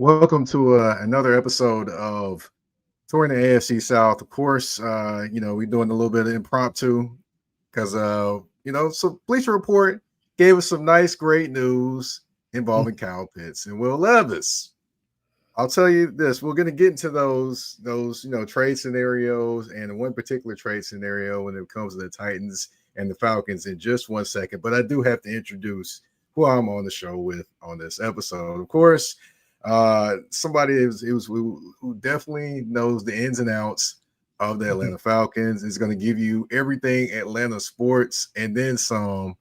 Welcome to another episode of Touring the AFC South. Of course, we're doing a little bit of impromptu because, so Bleacher Report gave us some nice, great news involving Kyle Pitts and Will Levis. I'll tell you this: we're going to get into those trade scenarios and one particular trade scenario when it comes to the Titans and the Falcons in just 1 second. But I do have to introduce who I'm on the show with on this episode. Of course, somebody who definitely knows the ins and outs of the Atlanta Falcons is going to give you everything Atlanta sports and then some.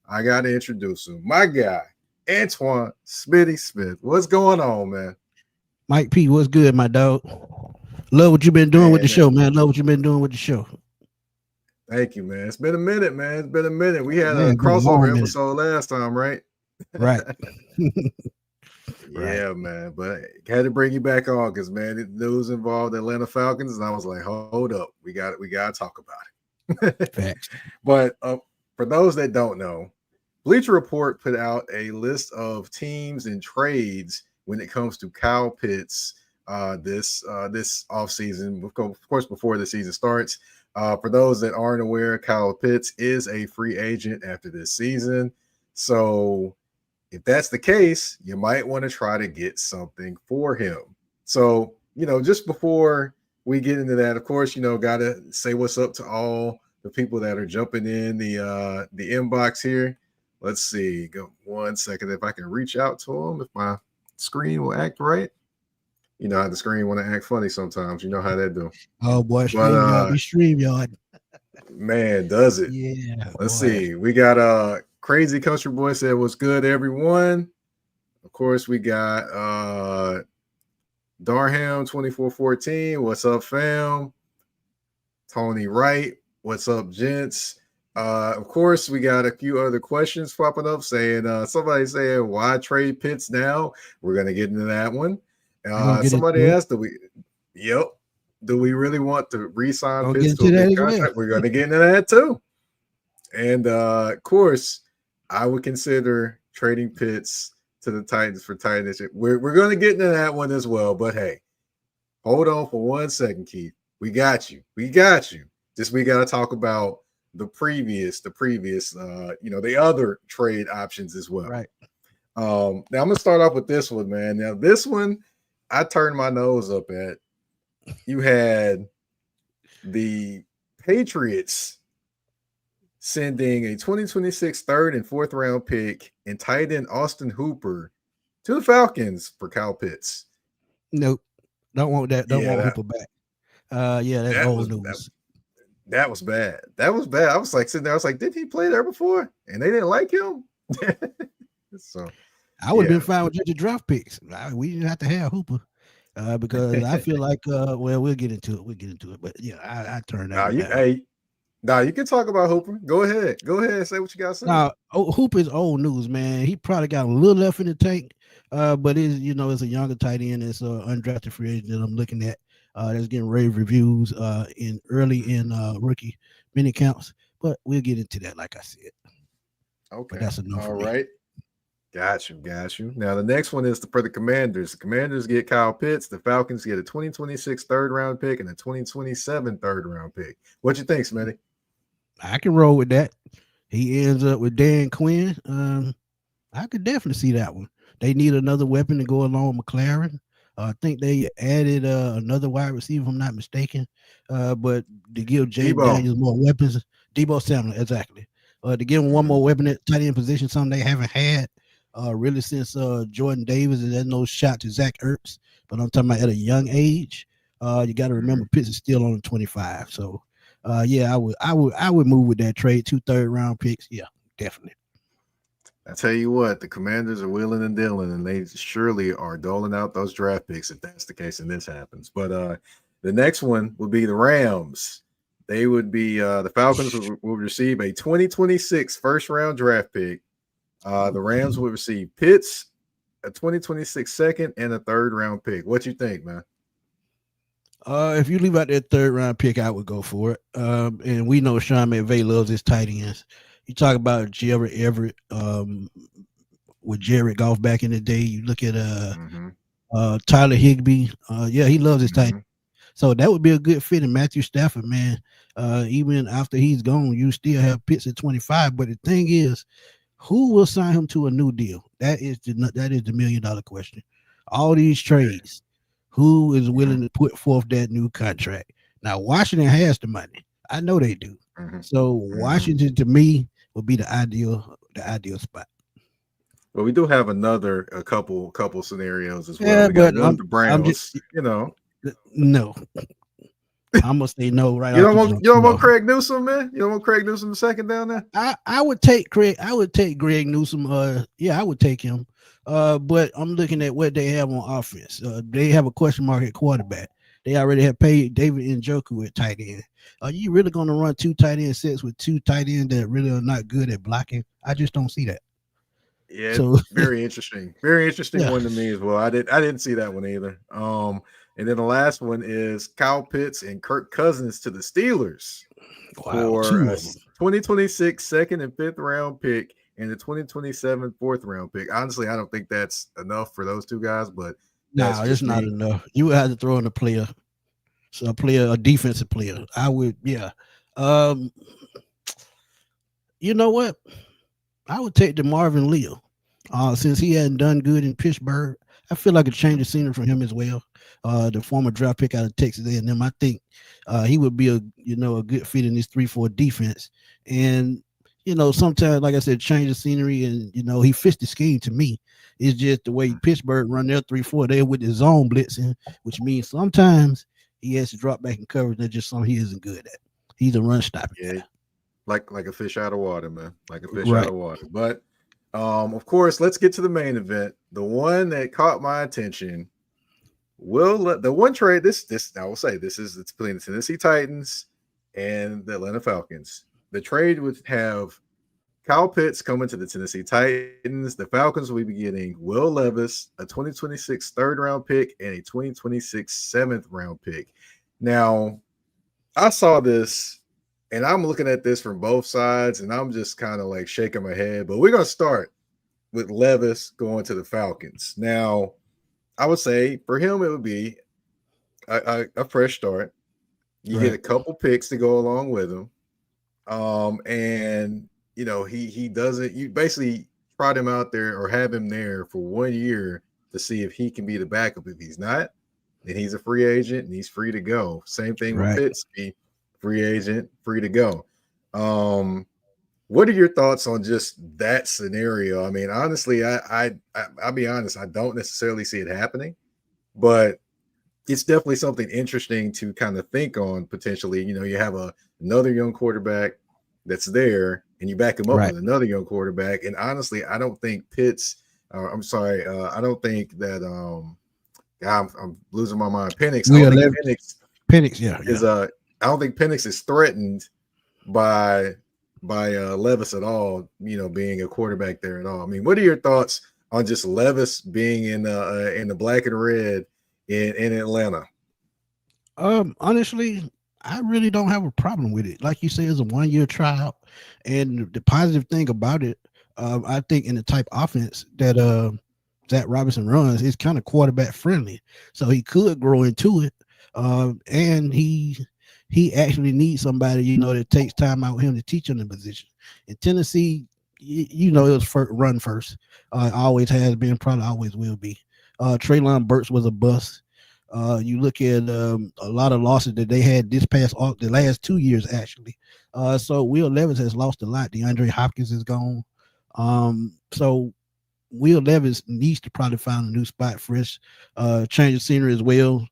I got to introduce him, my guy, Antoine Smitty Smith. What's going on, man? Mike P, what's good, my dog? Love what you've been doing with the show, man. Love what you've been doing with the show. Thank you, man. It's been a minute, man. It's been a minute. We had a crossover episode last time, right? Right. Yeah, man. But had to bring you back on because, man, the news involved the Atlanta Falcons, and I was like, hold up, we got to talk about it. Facts. But for those that don't know, Bleacher Report put out a list of teams and trades when it comes to Kyle Pitts this offseason, of course, before the season starts. For those that aren't aware, Kyle Pitts is a free agent after this season. So if that's the case, you might want to try to get something for him. So, just before we get into that, of course, got to say what's up to all the people that are jumping in the inbox here. Let's see. Go 1 second. If I can reach out to them, if my screen will act right. You know how the screen want to act funny sometimes. You know how that do. Oh boy, StreamYard. Man, does it? Yeah. Let's see. We got Crazy Country Boy said, "What's good, everyone?" Of course, we got Darham 2414. What's up, fam? Tony Wright. What's up, gents? Of course, we got a few other questions popping up saying somebody saying why trade Pitts now? We're gonna get into that one. Somebody asked, do we really want to re-sign Pitts to a big contract? We're gonna get into that too. And of course, I would consider trading Pitts to the Titans for Titans. We're gonna get into that one as well. But hey, hold on for 1 second, Keith. We got you. Just we gotta talk about the previous, the other trade options as well. Right. Now I'm gonna start off with this one, man. Now this one, I turned my nose up at. You had the Patriots sending a 2026 third and fourth round pick and tight end Austin Hooper to the Falcons for Kyle Pitts. Nope, don't want that. Don't want Hooper back. That's old news. That was bad. I was like sitting there. I was like, did he play there before? And they didn't like him. So I would have been fine with just the draft picks. We didn't have to have Hooper because I feel like, we'll get into it. But yeah, I turned that. You can talk about Hooper. Go ahead. Say what you got to say. Now, Hooper's old news, man. He probably got a little left in the tank, but it's a younger tight end. It's an undrafted free agent that I'm looking at. That's getting rave reviews in rookie mini counts, but we'll get into that, like I said. Okay, but that's enough. All right, got you. Now the next one is for the Commanders. The Commanders get Kyle Pitts. The Falcons get a 2026 third round pick and a 2027 third round pick. What you think, Smitty? I can roll with that. He ends up with Dan Quinn. I could definitely see that one. They need another weapon to go along with McLaren. I think they added another wide receiver, if I'm not mistaken. But to give Jay Daniels more weapons, Debo Samuel, exactly. To give him one more weapon at tight end position, something they haven't had really since Jordan Davis, and there's no shot to Zach Ertz. But I'm talking about at a young age. You got to remember Pitts is still on the 25. So I would move with that trade. 2 third round picks. Yeah, definitely. I tell you what, the Commanders are wheeling and dealing, and they surely are doling out those draft picks if that's the case and this happens. But the next one would be the Rams. They would be the Falcons will receive a 2026 first round draft pick. The Rams would receive Pitts, a 2026 second, and a third round pick. What you think, man? If you leave out that third round pick, I would go for it. And we know Sean McVay loves his tight ends. You talk about Jared Everett with Jared Goff back in the day. You look at Tyler Higbee. Yeah, he loves his tight. Mhm. So that would be a good fit in Matthew Stafford, man. Even after he's gone, you still have Pitts at 25. But the thing is, who will sign him to a new deal? That is the $1 million question. All these trades, who is willing Mhm. to put forth that new contract? Now Washington has the money. I know they do. Mhm. So Mhm. Washington to me would be the ideal spot. But we do have a couple scenarios as well. Yeah, We got but one with the I'm just Browns. You know, no. I'm gonna say no right you off don't the want jump. you don't want No. Craig Newsom, man. You don't want Craig Newsom the second down there. I would take Craig. I would take Greg Newsom. Yeah, I would take him. But I'm looking at what they have on offense. They have a question mark at quarterback. They already have paid David Njoku at tight end. Are you really going to run two tight end sets with two tight ends that really are not good at blocking? I just don't see that. Yeah, So very interesting. Very interesting yeah, one to me as well. I didn't see that one either. And then the last one is Kyle Pitts and Kirk Cousins to the Steelers wow, for two a of them. 2026 second and fifth round pick and the 2027 fourth round pick. Honestly, I don't think that's enough for those two guys, but that's No, it's just not me. enough. You would have to throw in a player, so a defensive player. I would, yeah. Um, you know what? I would take the Marvin Leo. Since he hadn't done good in Pittsburgh, I feel like a change of scenery for him as well. The former draft pick out of Texas A&M, I think he would be a good fit in this 3-4 defense. And sometimes, like I said, change of scenery, and he fits the scheme to me. It's just the way Pittsburgh run their 3-4. They're with the zone blitzing, which means sometimes he has to drop back in coverage. That's just something he isn't good at. He's a run stopping Yeah, guy. like a fish out of water, man. Like a fish out Right. of water. But of course, let's get to the main event. The one that caught my attention. The one trade this I will say this is it's between the Tennessee Titans and the Atlanta Falcons. The trade would have Kyle Pitts coming to the Tennessee Titans. The Falcons will be getting Will Levis, a 2026 third round pick, and a 2026 seventh round pick. Now, I saw this and I'm looking at this from both sides, and I'm just kind of like shaking my head. But we're gonna start with Levis going to the Falcons. Now, I would say for him it would be a fresh start. You get Right. a couple picks to go along with him, and he doesn't. You basically trot him out there or have him there for 1 year to see if he can be the backup. If he's not, then he's a free agent and he's free to go. Same thing with Right. Pitts, be free agent, free to go. Um, what are your thoughts on just that scenario? I mean, honestly, I'll be honest, I don't necessarily see it happening, but it's definitely something interesting to kind of think on potentially. You have another young quarterback that's there, and you back him up Right. with another young quarterback. And honestly, I don't think Pitts. I'm sorry, I don't think that. I'm losing my mind. Penix. I We don't are think left Penix Penix. Yeah. Yeah. is. I don't think Penix is threatened by Levis at all. Being a quarterback there at all. I mean, what are your thoughts on just Levis being in the black and red in Atlanta? Honestly, I really don't have a problem with it. Like you say, it's a 1 year tryout, and the positive thing about it, I think, in the type offense that Zach Robinson runs, is kind of quarterback friendly, so he could grow into it. And he actually needs somebody that takes time out with him to teach him the position. In Tennessee, it was run first. Always has been, probably always will be. Traylon Burks was a bust. You look at a lot of losses that they had the last 2 years actually. So Will Levis has lost a lot. DeAndre Hopkins is gone. So Will Levis needs to probably find a new spot, fresh, change of scenery as well.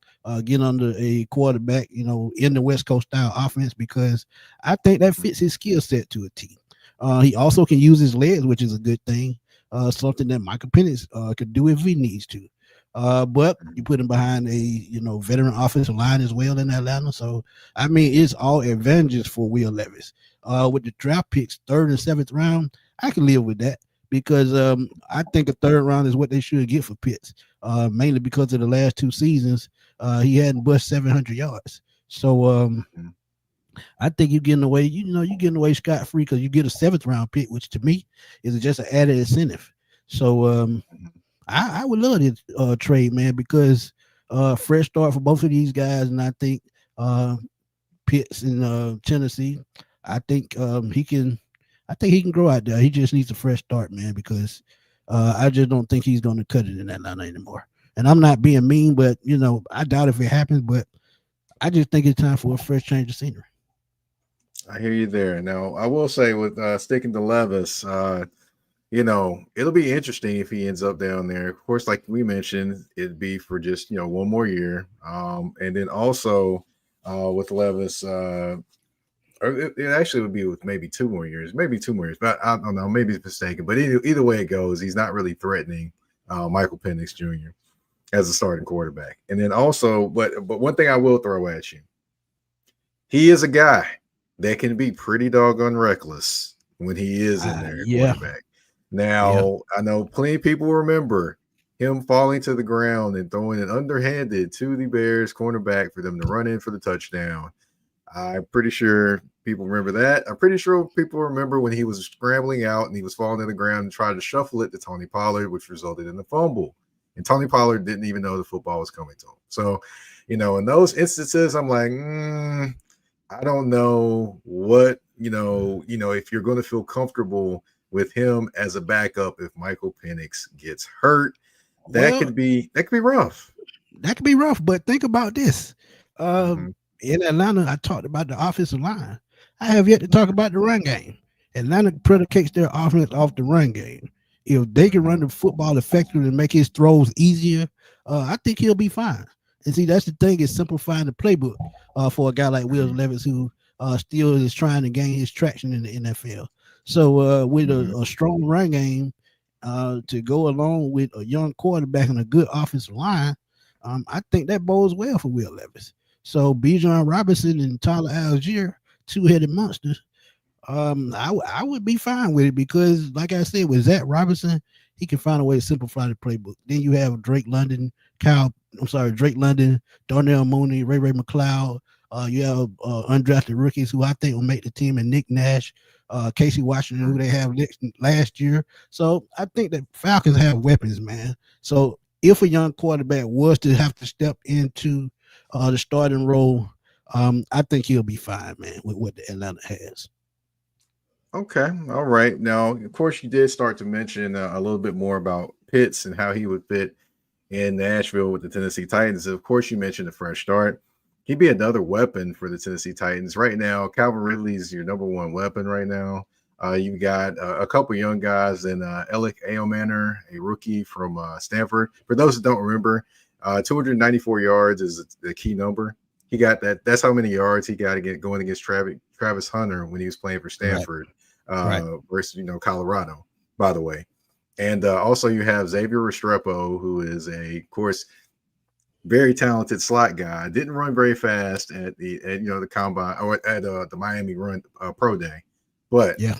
Get under a quarterback, in the West Coast style offense, because I think that fits his skill set to a T. He also can use his legs, which is a good thing. Something that Michael Penix could do if he needs to. But you put him behind a veteran offensive line as well in Atlanta. So I mean, it's all advantages for Will Levis. With the draft picks, third and seventh round, I can live with that, because I think a third round is what they should get for Pitts. Mainly because of the last 2 seasons, he hadn't busted 700 yards. So Mhm. I think you're getting away. You're getting away scot free, because you get a seventh round pick, which to me is just an added incentive. So I would love this trade, man, because fresh start for both of these guys, and I think uh, Pitts in Tennessee, I think he can. I think he can grow out there. He just needs a fresh start, man, because I just don't think he's going to cut it in Atlanta anymore. And I'm not being mean, but I doubt if it happens. But I just think it's time for a fresh change of scenery. I hear you there. Now, I will say with sticking to Levis, it'll be interesting if he ends up down there. Of course, like we mentioned, it'd be for just one more year, and then also with Levis, or it actually would be with maybe 2 more years, but I don't know, maybe it's mistaken. But either way it goes, he's not really threatening Michael Penix Jr. as a starting quarterback. And then also, but one thing I will throw at you, he is a guy that can be pretty doggone reckless when he is in there, Yeah, quarterback. yeah. Now, I know plenty of people remember him falling to the ground and throwing it underhanded to the Bears cornerback for them to run in for the touchdown. I'm pretty sure people remember that. I'm pretty sure people remember when he was scrambling out and he was falling to the ground and tried to shuffle it to Tony Pollard, which resulted in the fumble. And Tony Pollard didn't even know the football was coming to him. So, in those instances, I'm like, I don't know what, if you're going to feel comfortable with him as a backup if Michael Penix gets hurt. That Well, could be rough. that could be rough, but think about this. Mm-hmm. In Atlanta, I talked about the offensive line. I have yet to talk about the run game. Atlanta predicates their offense off the run game. If they can run the football effectively and make his throws easier, I think he'll be fine. And see, that's the thing is simplifying the playbook for a guy like Will Levis who still is trying to gain his traction in the NFL. So with Mm-hmm. a strong run game to go along with a young quarterback and a good offensive line, I think that bodes well for Will Levis. So Bijan Robinson and Tyler Algier, two-headed monsters. I would be fine with it because, like I said, with Zach Robinson, he can find a way to simplify the playbook. Then you have Drake London, Darnell Mooney, Ray McLeod. You have undrafted rookies who I think will make the team, and Nick Nash, Casey Washington, who they have last year. So I think that Falcons have weapons, man. So if a young quarterback was to have to step into the starting role, I think he'll be fine, man, with what the Atlanta has. Okay. All right. Now, of course, you did start to mention a little bit more about Pitts and how he would fit in Nashville with the Tennessee Titans. Of course, you mentioned the fresh start. He'd be another weapon for the Tennessee Titans. Right now, Calvin Ridley's your number one weapon right now. You've got a couple young guys in Alec Aomanor, a rookie from Stanford. For those that don't remember, 294 yards is the key number. He got that. That's how many yards he got to get going against Travis Hunter when he was playing for Right, Stanford right. versus Colorado. By the way, and also you have Xavier Restrepo, who is of course, very talented slot guy. Didn't run very fast at the combine or at the Miami Run Pro Day, but Yeah.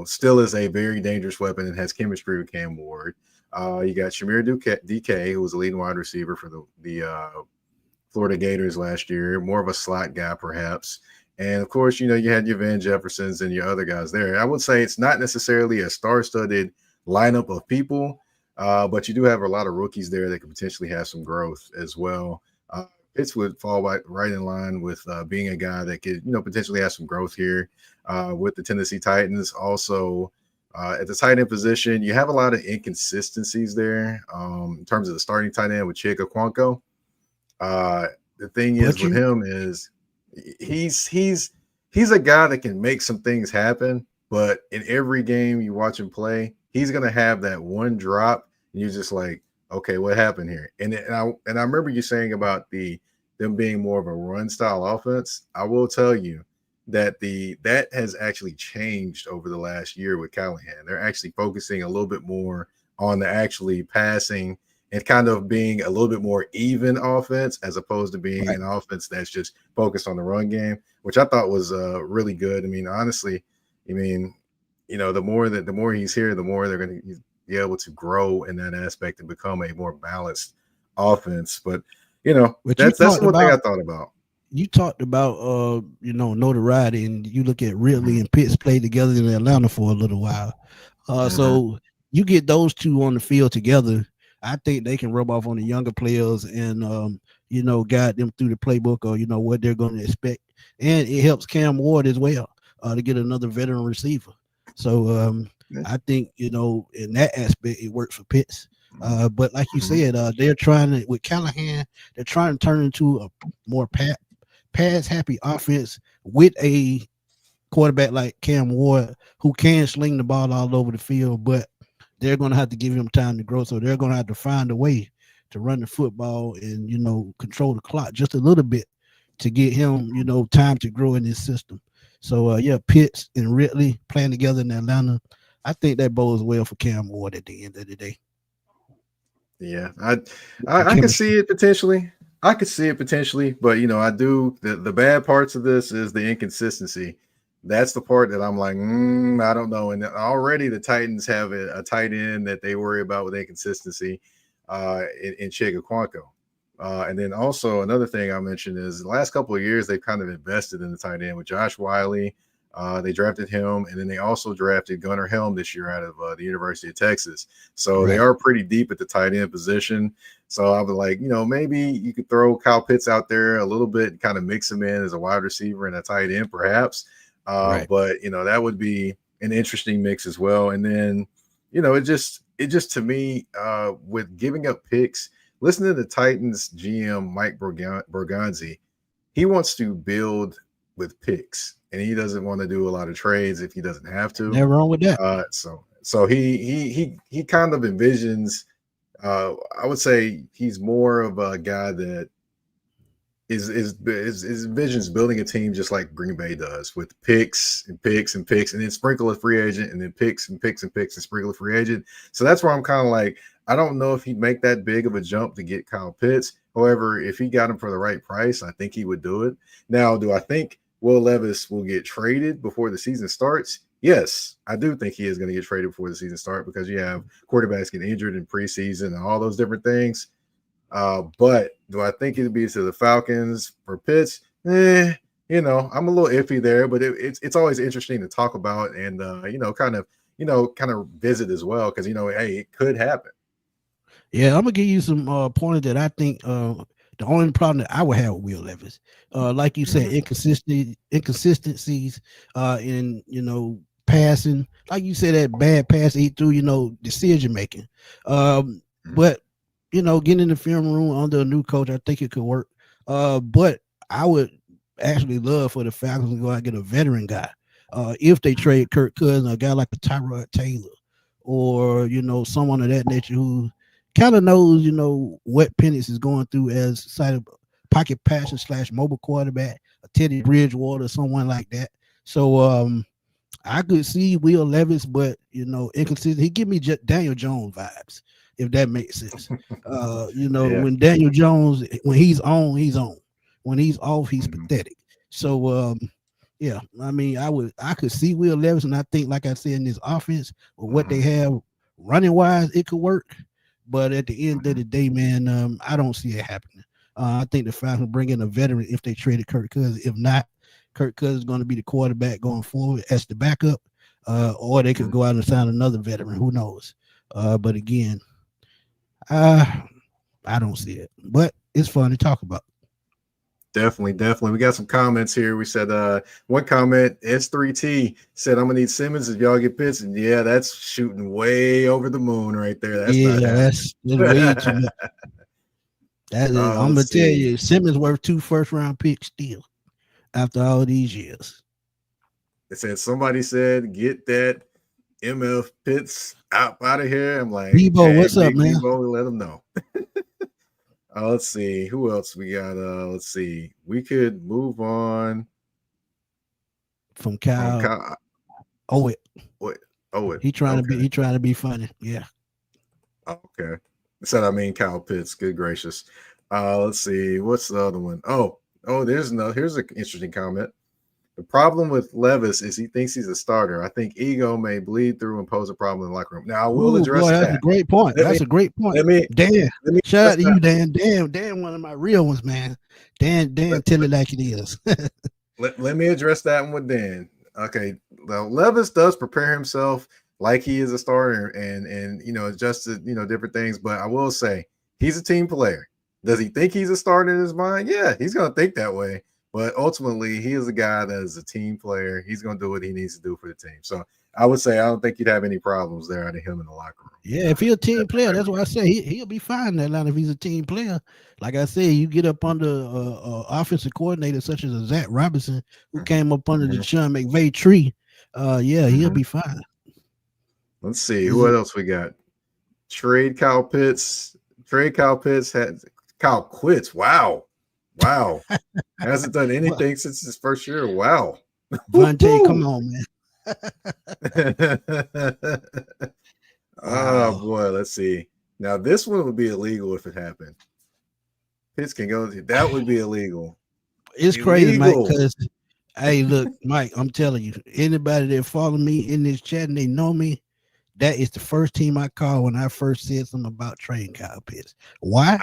still is a very dangerous weapon and has chemistry with Cam Ward. You got Shamir DK, who was the leading wide receiver for the Florida Gators last year, more of a slot guy perhaps. And of course, you had your Van Jeffersons and your other guys there. I would say it's not necessarily a star-studded lineup of people, but you do have a lot of rookies there that could potentially have some growth as well. Pitts would fall right in line with being a guy that could, potentially have some growth here with the Tennessee Titans. Also, at the tight end position, you have a lot of inconsistencies there in terms of the starting tight end with Chig Okonkwo. The thing is But with you him is he's a guy that can make some things happen, but in every game you watch him play, he's gonna have that one drop, and you're just like, okay, what happened here? And I remember you saying about them being more of a run style offense. I will tell you that that has actually changed over the last year with Callahan. They're actually focusing a little bit more on the actually passing and kind of being a little bit more even offense as opposed to being right. an offense that's just focused on the run game, which I thought was really good. I mean, honestly, the more he's here, the more they're going to be able to grow in that aspect and become a more balanced offense. But But that's one thing I thought about. you talked about notoriety, and you look at Ridley Mm-hmm. and Pitts played together in Atlanta for a little while. Mm-hmm. So you get those two on the field together. I think they can rub off on the younger players and guide them through the playbook or what they're going to expect, and it helps Cam Ward as well to get another veteran receiver. So I think in that aspect it works for Pitts. But like you said, they're trying to with Callahan, they're trying to turn into a more pass happy offense with a quarterback like Cam Ward who can sling the ball all over the field, but they're going to have to give him time to grow. So they're going to have to find a way to run the football and, control the clock just a little bit to get him, time to grow in this system. So, Pitts and Ridley playing together in Atlanta, I think that bodes well for Cam Ward at the end of the day. Yeah, I can see it potentially. I could see it potentially, but I do the bad parts of this is the inconsistency. That's the part that I'm like, I don't know. And already the Titans have a tight end that they worry about with inconsistency in Chig Okonkwo. And then also another thing I mentioned is the last couple of years, they've kind of invested in the tight end with Josh Wiley. They drafted him, and then they also drafted Gunnar Helm this year out of the University of Texas. So They are pretty deep at the tight end position. So I was like, maybe you could throw Kyle Pitts out there a little bit and kind of mix him in as a wide receiver and a tight end perhaps. But that would be an interesting mix as well. And then, it just to me, with giving up picks, listening to the Titans GM Mike Borgonzi, he wants to build with picks, and he doesn't want to do a lot of trades if he doesn't have to. Never wrong with that. So he kind of envisions. I would say he's more of a guy that is envisions building a team just like Green Bay does, with picks and picks and picks, and then sprinkle a free agent, and then picks and picks and picks and sprinkle a free agent. So that's where I'm kind of like, I don't know if he'd make that big of a jump to get Kyle Pitts. However, if he got him for the right price, I think he would do it. Now, do I think Will Levis will get traded before the season starts? Yes, I do think he is going to get traded before the season starts, because you have quarterbacks get injured in preseason and all those different things. But do I think it'd be to the Falcons for Pitts? I'm a little iffy there, but it's always interesting to talk about and kind of visit as well, because hey, it could happen. Yeah, I'm gonna give you some pointers that I think the only problem that I would have with Will Levis, like you said, inconsistencies in passing, like you said, that bad pass he threw, decision making. But getting in the film room under a new coach, I think it could work. But I would actually love for the Falcons to go out and get a veteran guy. If they trade Kirk Cousins, a guy like a Tyrod Taylor, or someone of that nature who kind of knows, what Penix is going through as side of pocket passer / mobile quarterback, a Teddy Bridgewater, someone like that. So I could see Will Levis, but inconsistent. He give me Daniel Jones vibes, if that makes sense. When Daniel Jones, when he's on, he's on. When he's off, he's pathetic. So I could see Will Levis, and I think, like I said, in this offense, with what they have running wise, it could work. But at the end of the day, man, I don't see it happening. I think the Falcons bring in a veteran if they traded Kirk Cousins. If not, Kirk Cousins is going to be the quarterback going forward as the backup, or they could go out and sign another veteran. Who knows? But again, I don't see it. But it's fun to talk about. Definitely. We got some comments here. We said one comment, S3T said, I'm gonna need Simmons if y'all get Pitts. And yeah, that's shooting way over the moon right there. That's way too much. I'm gonna tell you, Simmons worth 2 first-round picks still after all these years. It said somebody said, get that MF Pitts out of here. I'm like, Debo, what's up, man? Debo, let them know. Let's see who else we got. Let's see. We could move on from Kyle. Oh wait. He trying to be funny. Yeah. Okay. Said Kyle Pitts. Good gracious. Let's see. What's the other one? Oh, here's an interesting comment. The problem with Levis is he thinks he's a starter. I think ego may bleed through and pose a problem in the locker room. Now, I will address that. That's a great point. That's a great point. Dan, shout out to you, Dan. Dan, one of my real ones, man. Dan, tell it like it is. let me address that one with Dan. Okay. Well, Levis does prepare himself like he is a starter and adjusted different things. But I will say he's a team player. Does he think he's a starter in his mind? Yeah, he's gonna think that way. But ultimately, he is a guy that is a team player. He's gonna do what he needs to do for the team. So I would say I don't think you'd have any problems there out of him in the locker room. Yeah, if he's a team player, that's why I say he'll be fine in that line if he's a team player. Like I said, you get up under offensive coordinator such as a Zach Robinson, who came up under the Sean McVay tree. He'll be fine. Let's see what else we got. Trade Kyle Pitts. Had Kyle quits. Wow. Hasn't done anything since his first year. Wow. Vontae, come on, man. Oh boy, let's see. Now this one would be illegal if it happened. Pitts can go. That would be illegal. It's crazy, Mike. Because hey, look, Mike, I'm telling you, anybody that follow me in this chat and they know me, that is the first team I called when I first said something about trading Kyle Pitts. Why?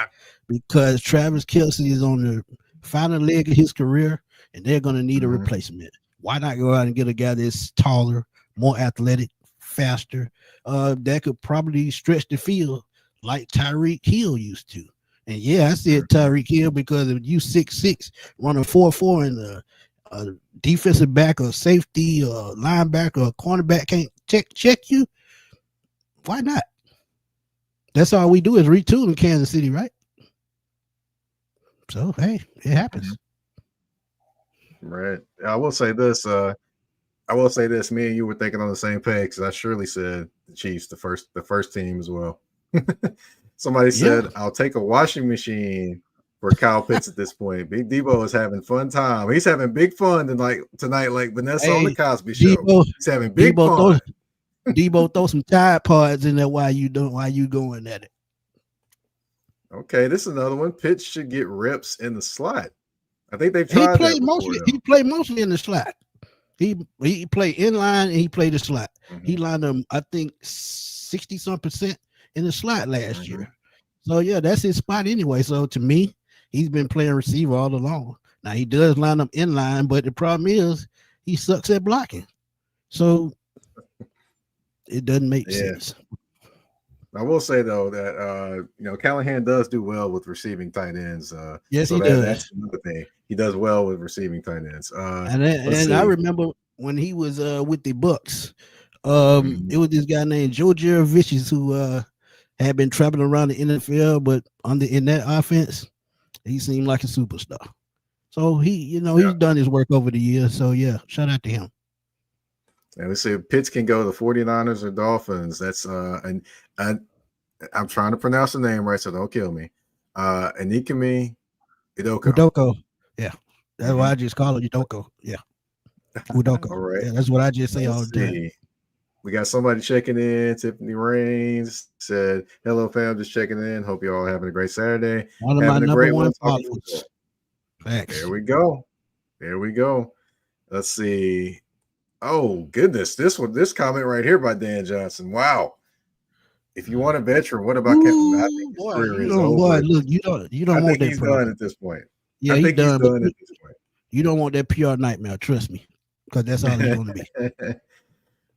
Because Travis Kelce is on the final leg of his career, and they're going to need a replacement. Why not go out and get a guy that's taller, more athletic, faster, that could probably stretch the field like Tyreek Hill used to? And yeah, I said Tyreek Hill because if you 6'6", run a 4.4 and a defensive back or safety or linebacker or cornerback can't check you, why not? That's all we do is retool in Kansas City, right? So hey, it happens. Right. I will say this. Me and you were thinking on the same page because I surely said the Chiefs, the first team as well. Somebody said, I'll take a washing machine for Kyle Pitts at this point. Big Debo is having fun time. He's having big fun tonight, like Vanessa on the Cosby Show. He's having big fun. Debo, throw some Tide Pods in there while you going at it. Okay, this is another one. Pitts should get reps in the slot. I think they've tried that before. He played mostly in the slot. He played in line and he played the slot. He lined them, I think, 60-some% in the slot last year. So yeah, that's his spot anyway. So to me, he's been playing receiver all along. Now he does line up in line, but the problem is he sucks at blocking. So it doesn't make sense. I will say though that Callahan does do well with receiving tight ends. Yes, he does. That's another thing. He does well with receiving tight ends. And I remember when he was with the Bucks, it was this guy named Joe Jurevicius who had been traveling around the NFL, but in that offense, he seemed like a superstar. So he's done his work over the years. So yeah, shout out to him. And we see Pitts can go to the 49ers or Dolphins. That's and I'm trying to pronounce the name right, so don't kill me. Anikemi Udoko. Yeah. That's why I just call it Udoko. Yeah. Udoko. All right. Yeah, that's what I just say all the time. We got somebody checking in. Tiffany Rains said, hello, fam, just checking in. Hope you all having a great Saturday. One of my number one followers. Thanks. There we go. Let's see. Oh, goodness. This comment right here by Dan Johnson. Wow. If you want a veteran, what about Kevin? I think his career is over. Look, you don't want that. He's done at this point. Yeah, I think he's done at this point. You don't want that PR nightmare, trust me, because that's all he's going to be.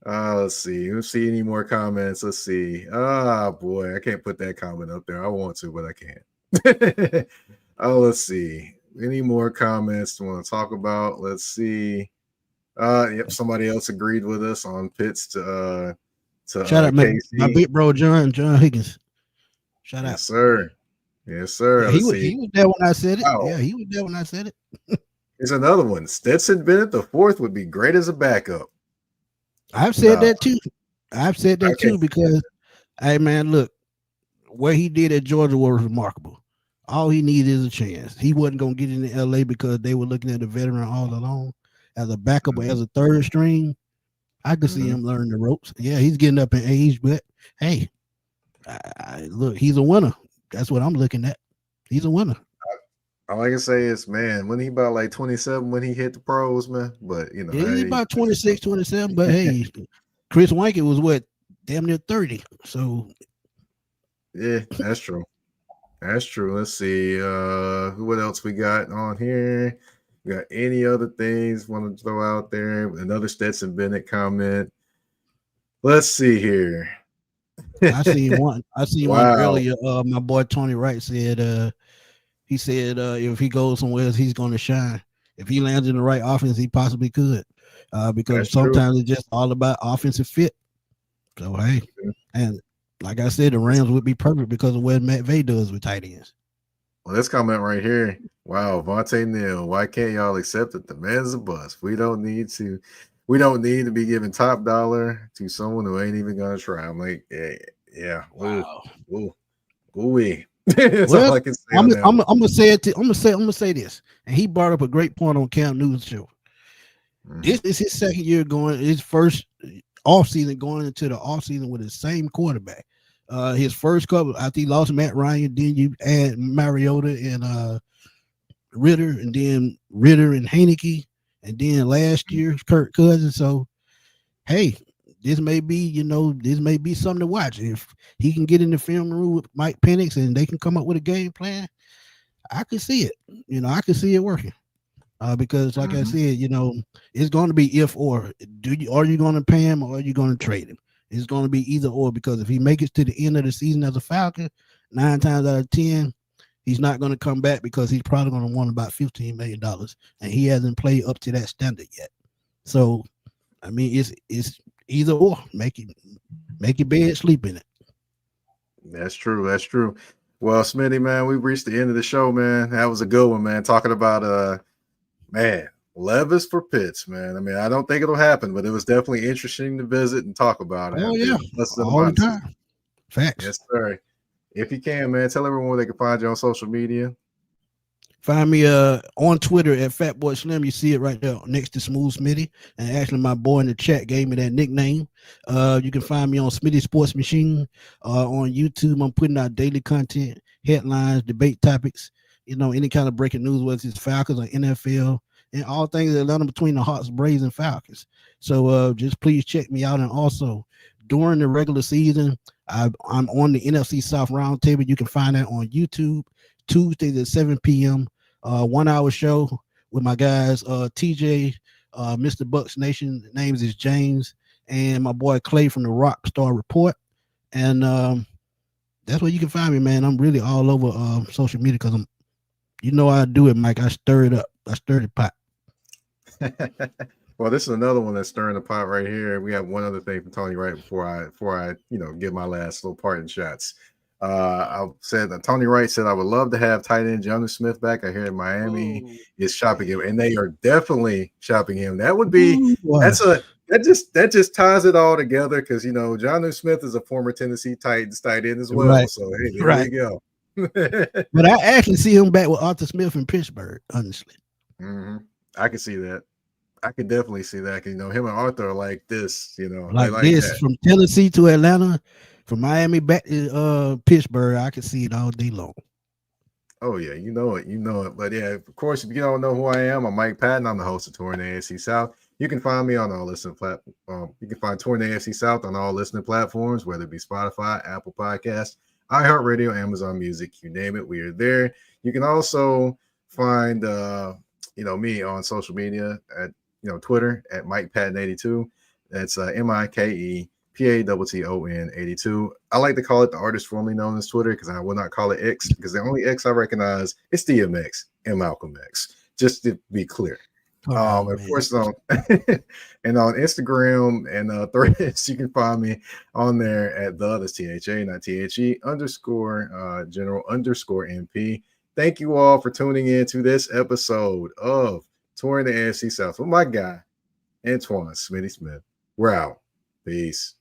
Let's see. Let's see any more comments. Let's see. Boy, I can't put that comment up there. I want to, but I can't. Let's see. Any more comments to want to talk about? Let's see. Yep, somebody else agreed with us on Pitts to shout out my big bro John Higgins. Shout out. Yes, sir. Yeah, he was there when I said it. Wow. Yeah, he was there when I said it. Here's another one. Stetson Bennett the fourth would be great as a backup. I've said that too. Because hey man, look, what he did at Georgia was remarkable. All he needed is a chance. He wasn't gonna get into LA because they were looking at a veteran all along. As a backup or as a third string, I could see him learn the ropes. Yeah, he's getting up in age, but hey, look, he's a winner. That's what I'm looking at. He's a winner. All I can say is, man, when he about like 27 when he hit the pros, man. But he's about 26, 27. But hey, Chris Wanke was what, damn near 30. So yeah, that's true. Let's see. What else we got on here? We got any other things want to throw out there? Another Stetson Bennett comment. Let's see here. I seen one. I seen one Wow. earlier. My boy Tony Wright said. He said if he goes somewhere else, he's going to shine. If he lands in the right offense, he possibly could. Because That's true. sometimes it's just all about offensive fit. So hey, and like I said, the Rams would be perfect because of what Matt Vay does with tight ends. Well, this comment right here. Wow, Vontae Neal. Why can't y'all accept that the man's a bust? We don't need to. We don't need to be giving top dollar to someone who ain't even gonna try. I'm like, yeah. Ooh, Wow. ooh, ooh. That's all Well, I can say on that one. I'm gonna say it. I'm gonna say this. And he brought up a great point on Cam Newton's show. This is his second year going, his first off season going into the off season with the same quarterback. His first couple after he lost Matt Ryan, then you add Mariota and Ritter, and then Ritter and Heineke, and then last year Kirk Cousins. So hey, this may be this may be something to watch. If he can get in the film room with Mike Penix and they can come up with a game plan, I could see it. I could see it working. Because like I said, it's going to be if or. Are you going to pay him or are you going to trade him? It's going to be either or, because if he makes it to the end of the season as a Falcon, 9 times out of 10, he's not going to come back because he's probably going to want about $15 million, and he hasn't played up to that standard yet. So, I mean, it's either or. Make your bed, sleep in it. That's true. That's true. Well, Smitty, man, we've reached the end of the show, man. That was a good one, man. Talking about man, Levis for Pitts, man. I mean, I don't think it'll happen, but it was definitely interesting to visit and talk about it. Oh yeah, all the time. Facts. Yes, sir. If you can, man, tell everyone where they can find you on social media. Find me on Twitter at Fatboy Slim. You see it right there next to Smooth Smitty. And actually, my boy in the chat gave me that nickname. You can find me on Smitty Sports Machine. On YouTube, I'm putting out daily content, headlines, debate topics. Any kind of breaking news, whether it's Falcons or NFL, and all things Atlanta between the Hawks, Braves, and Falcons. So just please check me out. And also, during the regular season, I'm on the NFC South Roundtable. You can find that on YouTube. Tuesdays at 7 p.m. 1 hour show with my guys, TJ, Mr. Bucks Nation. Names is James, and my boy Clay from the Rockstar Report. And that's where you can find me, man. I'm really all over social media because I do it, Mike. I stir it up. I stir the pot. Well, this is another one that's stirring the pot right here. We have one other thing from Tony right before I give my last little parting shots. I said that Tony Wright said I would love to have tight end Jonnu Smith back. I hear Miami is shopping him, and they are definitely shopping him. That would be that just ties it all together because Jonnu Smith is a former Tennessee Titans tight end as well. Right. So hey, there we go. But I actually see him back with Arthur Smith in Pittsburgh, honestly. I can see that. I could definitely see that because him and Arthur are like this, like this that. From Tennessee to Atlanta, from Miami back to Pittsburgh. I can see it all day long. Oh yeah, you know it. But yeah, of course, if you don't know who I am, I'm Mike Patton. I'm the host of Touring the AFC South. You can find me on all listening platforms. You can find Touring the AFC South on all listening platforms, whether it be Spotify, Apple Podcasts, iHeartRadio, Amazon Music, you name it, we are there. You can also find me on social media at Twitter at Mike Patton 82. That's MikePatton 82. I like to call it the artist formerly known as Twitter because I will not call it X because the only X I recognize is DMX and Malcolm X. Just to be clear. Of course, on and on Instagram and Threads, you can find me on there at the others THA, not THE _ general _ MP. Thank you all for tuning in to this episode of Touring the AFC South with my guy, Antoine Smitty Smith. We're out. Peace.